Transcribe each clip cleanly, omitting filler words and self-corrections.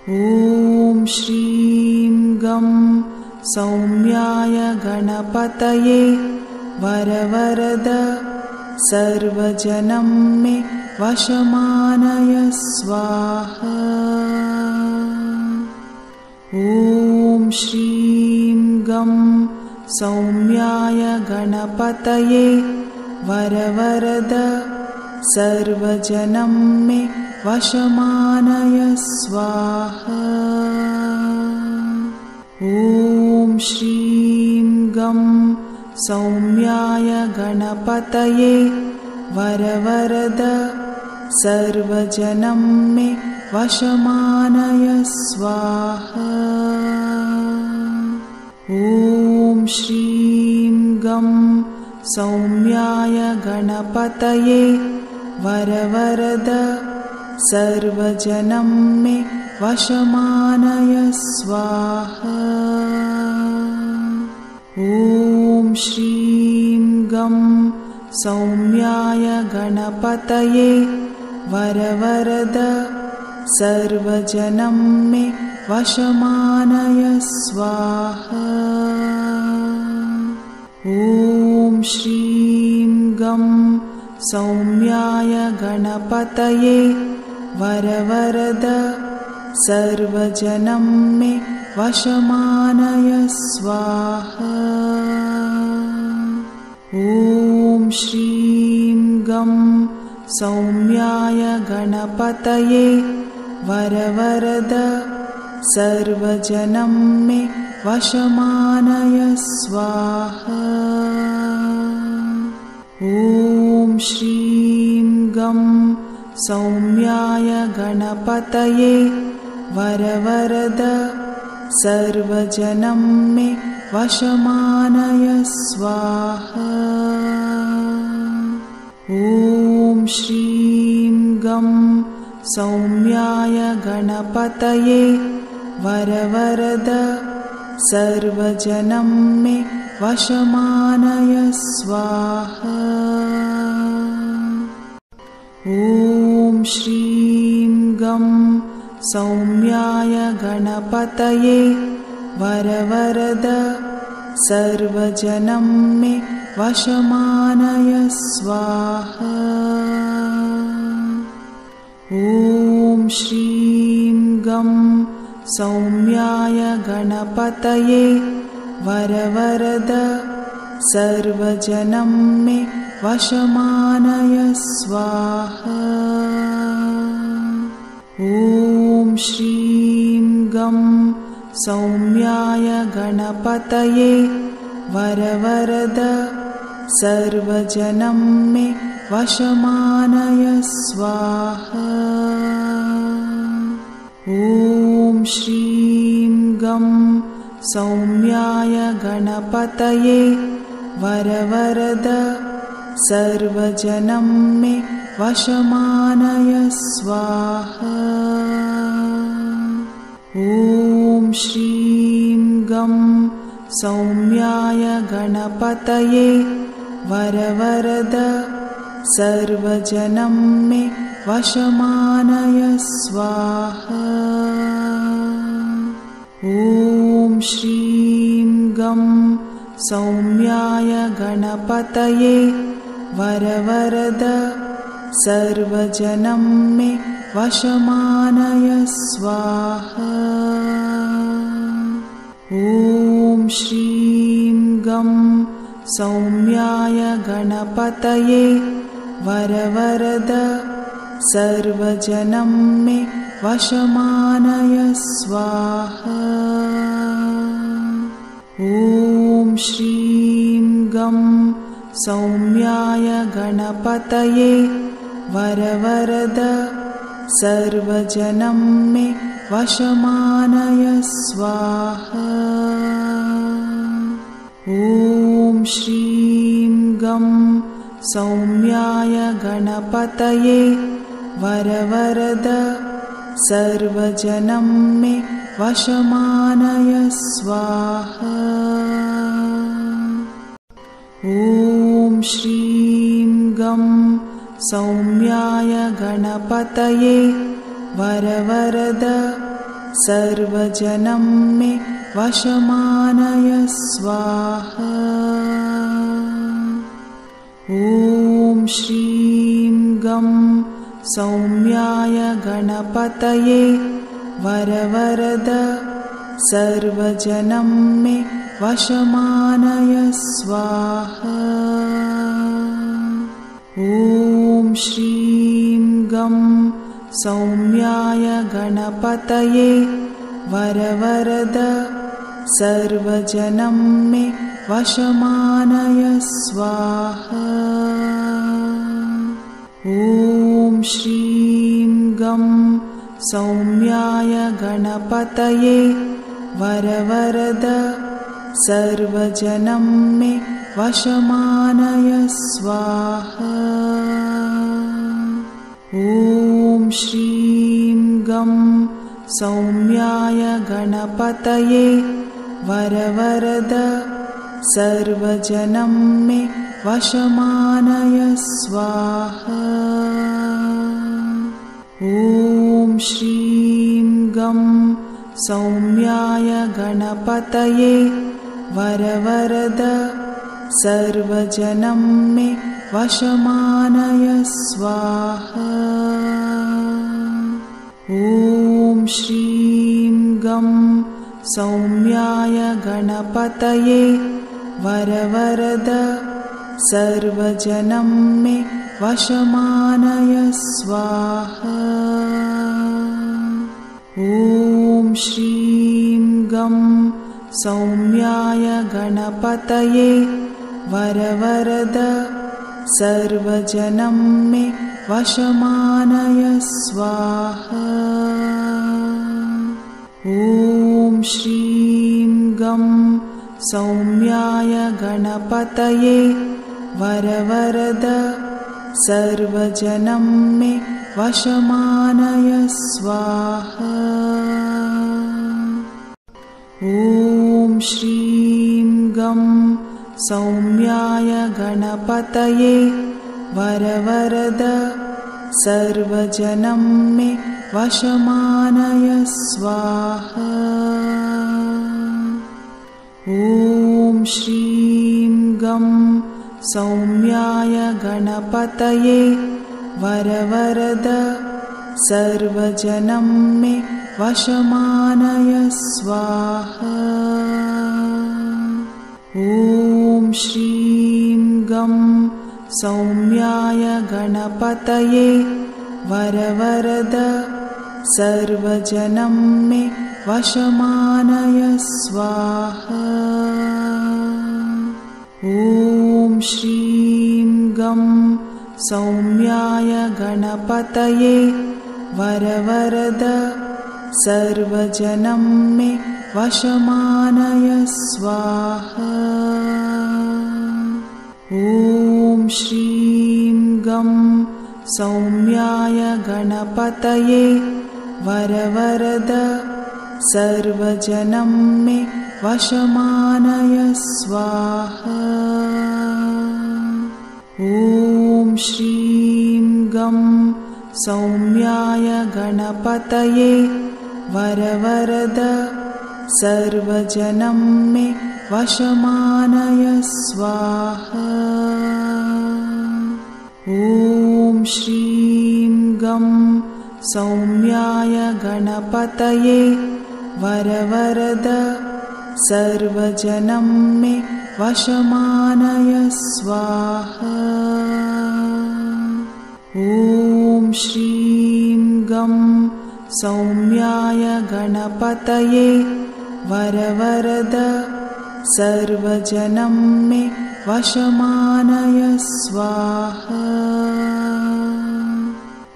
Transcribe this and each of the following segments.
ॐ श्रीं गं सौम्याय गणपतये वरवरद सर्वजनं मे वशमानय स्वाहा। ॐ श्रीं गं सौम्याय गणपतये वरवरद सर्वजनं मे वशमानय स्वाहा। ॐ श्रीं गं सौम्याय गणपतये वरवरद सर्वजनं मे वशमानय स्वाहा। ॐ श्रीं गं सौम्याय गणपतये वरवरद सर्वजनं मे वशमानय स्वाहा। ॐ श्रीं गं सौम्याय गणपतये वरवरद सर्वजनं मे वशमानय स्वाहा। ॐ श्रीं गं सौम्याय गणपतये वरवरद सर्वजनं मे वशमानय स्वाहा। ॐ श्रीं गं सौम्याय गणपतये वरवरद सर्वजनं मे वशमानय स्वाहा। ॐ श्रीं गं सौम्याय गणपतये वरवरद सर्वजनं मे वशमानय स्वाहा। ॐ श्रीं गं सौम्याय गणपतये वरवरद सर्वजनं मे वशमानय स्वाहा। ॐ श्रीं गं सौम्याय गणपतये वरवरद सर्वजनं मे वशमानय स्वाहा। ॐ श्रीं गं सौम्याय गणपतये वरवरद सर्वजनं मे वशमानय स्वाहा। ॐ श्रीं गं सौम्याय गणपतये वरवरद सर्वजनं मे वशमानय स्वाहा। ॐ श्रीं गं सौम्याय गणपतये वरवरद सर्वजनं मे वशमानय स्वाहा। ॐ श्रीं गं सौम्याय गणपतये वरवरद सर्वजनं मे वशमानय स्वाहा। ॐ श्रीं गं सौम्याय गणपतये वरवरद सर्वजनं मे वशमानय स्वाहा। ॐ श्रीं गं सौम्याय गणपतये वरवरद सर्वजनं मे वशमानय स्वाहा। ॐ श्रीं गं सौम्याय गणपतये वरवरद सर्वजनं मे वशमानय स्वाहा। ॐ श्रीं गं सौम्याय गणपतये वरवरद सर्वजनं मे वशमानय स्वाहा। ॐ श्रीं गं सौम्याय गणपतये वरवरद सर्वजनं मे वशमानय स्वाहा। ॐ श्रीं गं सौम्याय गणपतये वरवरद सर्वजनं मे वशमानय स्वाहा। ॐ श्रीं गं सौम्याय गणपतये वरवरद सर्वजनं मे वशमानय स्वाहा। ॐ श्रीं गं सौम्याय गणपतये वरवरद सर्वजनं मे वशमानय स्वाहा। ॐ श्रीं गं सौम्याय गणपतये वरवरद सर्वजनं मे वशमानय स्वाहा। ॐ श्रीं गं सौम्याय गणपतये वरवरद सर्वजनं मे वशमानय स्वाहा। ॐ श्रीं गं सौम्याय गणपतये वरवरद सर्वजनं मे वशमानय स्वाहा। ॐ श्रीं गं सौम्याय गणपतये वरवरद सर्वजनं मे वशमानय स्वाहा। ॐ श्रीं गं सौम्याय गणपतये वरवरद सर्वजनं मे वशमानय स्वाहा। ॐ श्रीं गं सौम्याय गणपतये वरवरद सर्वजनं मे वशमानय स्वाहा। ॐ श्रीं गं सौम्याय गणपतये वरवरद सर्वजनं मे वशमानय स्वाहा। ॐ श्रीं गं सौम्याय गणपतये वरवरद सर्वजनं मे वशमानय स्वाहा। ॐ श्रीं गं सौम्याय गणपतये वरवरद सर्वजनं मे वशमानय स्वाहा। ॐ श्रीं गं सौम्याय गणपतये वरवरद सर्वजनं मे वशमानय स्वाहा। ॐ श्रीं गं सौम्याय गणपतये वरवरद सर्वजनं मे वशमानय स्वाहा। ॐ श्रीं गं सौम्याय गणपतये वरवरद सर्वजनं मे वशमानय स्वाहा। ॐ श्रीं गं सौम्याय गणपतये वरवरद सर्वजनं मे वशमानय स्वाहा।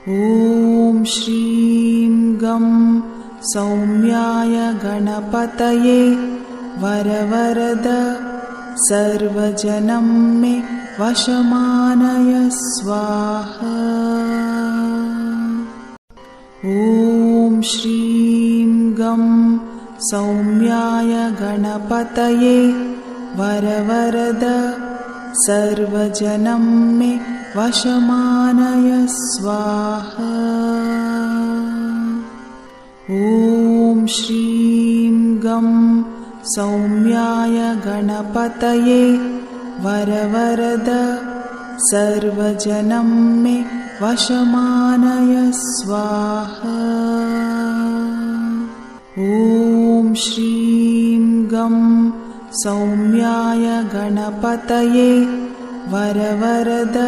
ॐ श्रीं गं सौम्याय गणपतये वरवरद सर्वजनं मे वशमानय स्वाहा। ॐ श्रीं गं सौम्याय गणपतये वरवरद सर्वजनं मे वशमानय स्वाहा। ॐ श्रीं गं सौम्याय गणपतये वरवरद सर्वजनं मे वशमानय स्वाहा। ॐ श्रीं गं सौम्याय गणपतये वरवरद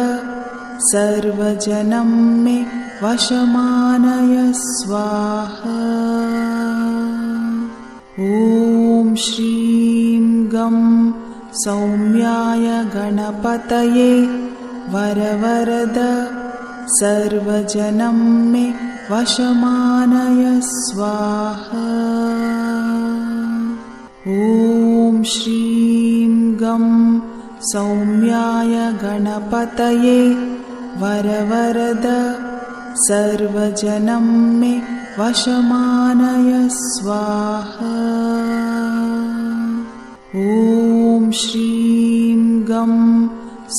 सर्वजनं मे वशमानय स्वाहा। ॐ श्रीं गं सौम्याय गणपतये वरवरद सर्वजनं मे वशमानय स्वाहा। ॐ श्रीं गं सौम्याय गणपतये वरवरद सर्वजनं मे वशमानय स्वाहा। ॐ श्रीं गं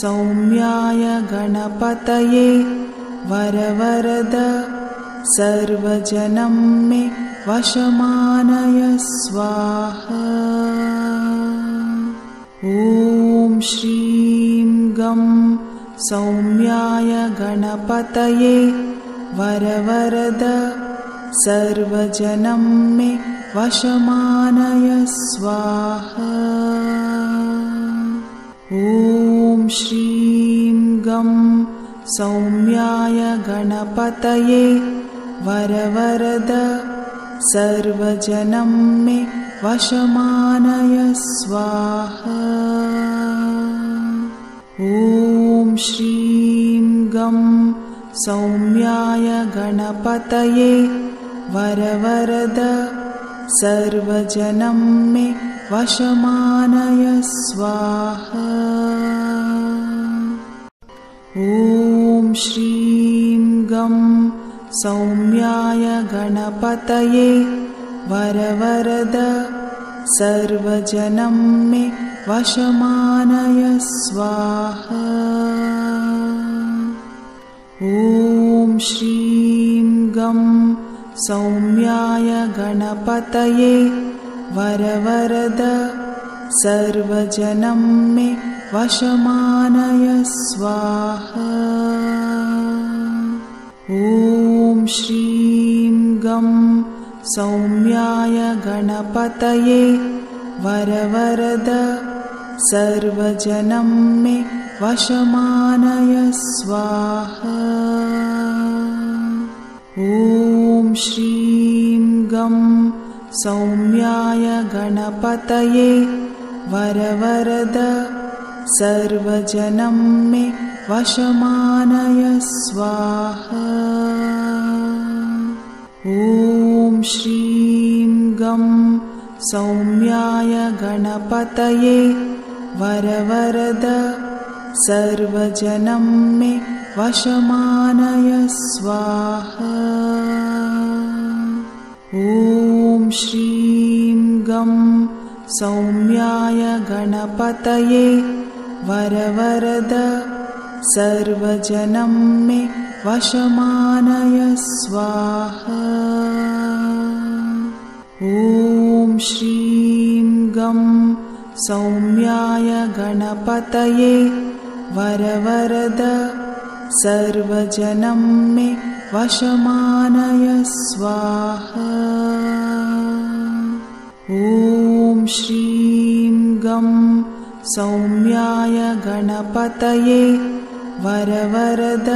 सौम्याय गणपतये वरवरद सर्वजनं मे वशमानय स्वाहा। ॐ श्रीं गं सौम्याय गणपतये वरवरद सर्वजनं मे वशमानय स्वाहा। ॐ श्रीं गं सौम्याय गणपतये वरवरद सर्वजनं मे वशमानय स्वाहा। ॐ श्रीं गं सौम्याय गणपतये वरवरद सर्वजनं मे वशमानय स्वाहा। ॐ श्रीं गं सौम्याय गणपतये वरवरद सर्वजनं मे वशमानय स्वाहा। ॐ श्रीं गं सौम्याय गणपतये वरवरद सर्वजनं मे वशमानय स्वाहा। ॐ श्रीं गं सौम्याय गणपतये वरवरद सर्वजनं मे वशमानय स्वाहा। ॐ श्रीं गं सौम्याय गणपतये वरवरद सर्वजनं मे वशमानय स्वाहा। ॐ श्रीं गं सौम्याय गणपतये वरवरद सर्वजनं मे वशमानय स्वाहा। ॐ श्रीं गं सौम्याय गणपतये वरवरद सर्वजनं मे वशमानय स्वाहा। ॐ श्रीं गं सौम्याय गणपतये वरवरद सर्वजनं मे वशमानय स्वाहा। ॐ श्रीं गं सौम्याय गणपतये वरवरद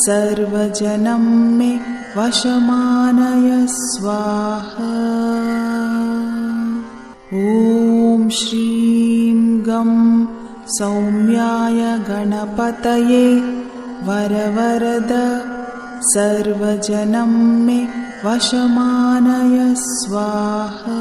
सर्वजनं मे वशमानय स्वाहा। ॐ श्रीं गं सौम्याय गणपतये वरवरद सर्वजनं मे वशमानय स्वाहा।